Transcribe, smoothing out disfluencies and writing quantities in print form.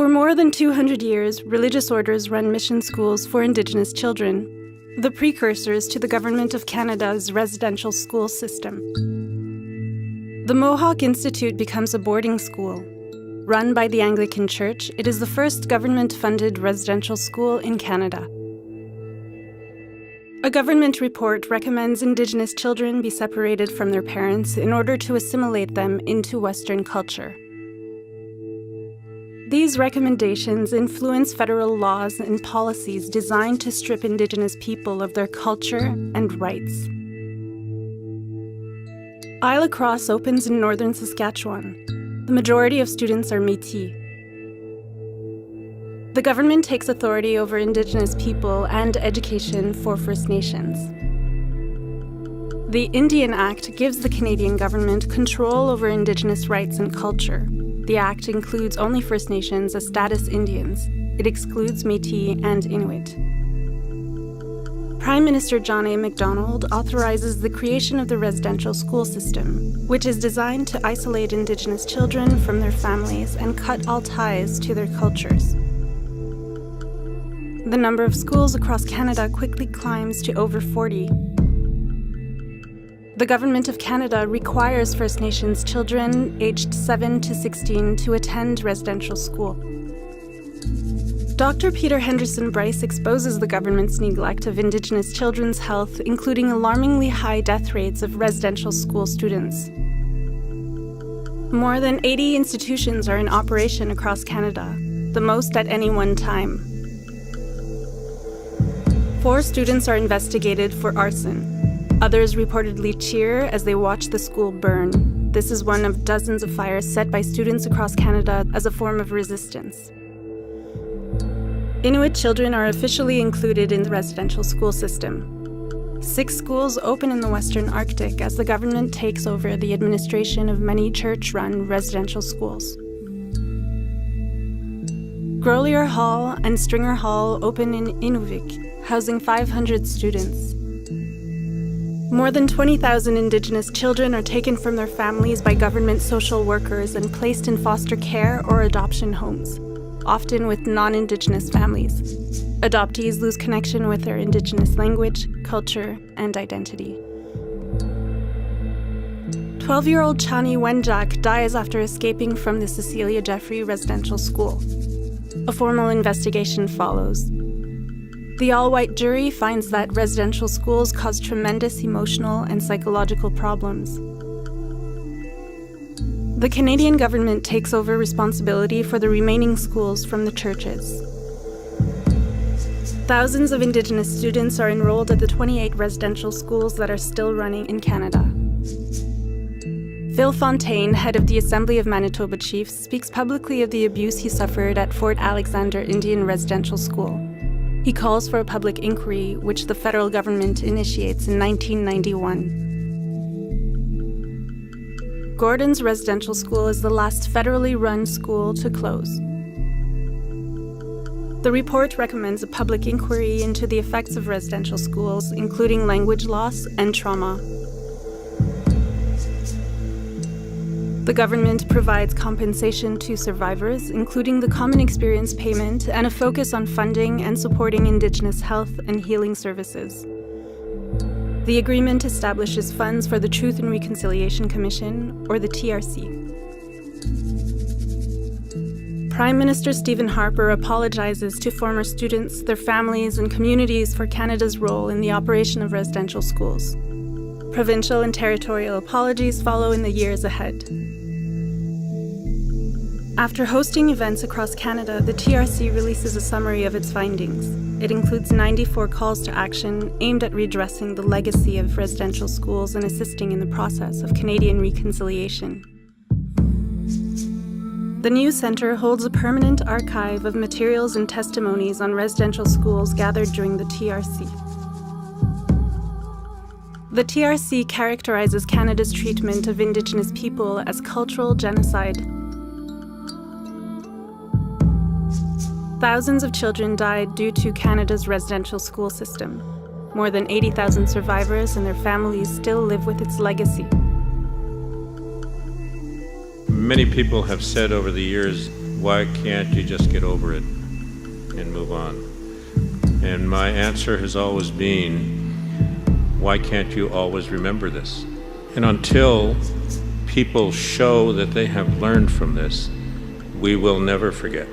For more than 200 years, religious orders run mission schools for Indigenous children, the precursors to the Government of Canada's residential school system. The Mohawk Institute becomes a boarding school. Run by the Anglican Church, it is the first government-funded residential school in Canada. A government report recommends Indigenous children be separated from their parents in order to assimilate them into Western culture. These recommendations influence federal laws and policies designed to strip Indigenous people of their culture and rights. Isle Cross opens in northern Saskatchewan. The majority of students are Métis. The government takes authority over Indigenous people and education for First Nations. The Indian Act gives the Canadian government control over Indigenous rights and culture. The Act includes only First Nations as status Indians. It excludes Métis and Inuit. Prime Minister John A. Macdonald authorizes the creation of the residential school system, which is designed to isolate Indigenous children from their families and cut all ties to their cultures. The number of schools across Canada quickly climbs to over 40. The Government of Canada requires First Nations children aged 7 to 16 to attend residential school. Dr. Peter Henderson Bryce exposes the government's neglect of Indigenous children's health, including alarmingly high death rates of residential school students. More than 80 institutions are in operation across Canada, the most at any one time. 4 students are investigated for arson. Others reportedly cheer as they watch the school burn. This is one of dozens of fires set by students across Canada as a form of resistance. Inuit children are officially included in the residential school system. 6 schools open in the Western Arctic as the government takes over the administration of many church-run residential schools. Grolier Hall and Stringer Hall open in Inuvik, housing 500 students. More than 20,000 Indigenous children are taken from their families by government social workers and placed in foster care or adoption homes, often with non-Indigenous families. Adoptees lose connection with their Indigenous language, culture, and identity. 12-year-old Chani Wenjak dies after escaping from the Cecilia Jeffrey Residential School. A formal investigation follows. The all-white jury finds that residential schools cause tremendous emotional and psychological problems. The Canadian government takes over responsibility for the remaining schools from the churches. Thousands of Indigenous students are enrolled at the 28 residential schools that are still running in Canada. Phil Fontaine, head of the Assembly of Manitoba Chiefs, speaks publicly of the abuse he suffered at Fort Alexander Indian Residential School. He calls for a public inquiry, which the federal government initiates in 1991. Gordon's Residential School is the last federally run school to close. The report recommends a public inquiry into the effects of residential schools, including language loss and trauma. The government provides compensation to survivors, including the Common Experience Payment and a focus on funding and supporting Indigenous health and healing services. The agreement establishes funds for the Truth and Reconciliation Commission, or the TRC. Prime Minister Stephen Harper apologizes to former students, their families, and communities for Canada's role in the operation of residential schools. Provincial and territorial apologies follow in the years ahead. After hosting events across Canada, the TRC releases a summary of its findings. It includes 94 calls to action aimed at redressing the legacy of residential schools and assisting in the process of Canadian reconciliation. The new centre holds a permanent archive of materials and testimonies on residential schools gathered during the TRC. The TRC characterizes Canada's treatment of Indigenous people as cultural genocide. Thousands of children died due to Canada's residential school system. More than 80,000 survivors and their families still live with its legacy. Many people have said over the years why can't you just get over it and move on? And my answer has always been, why can't you always remember this? And until people show that they have learned from this, we will never forget.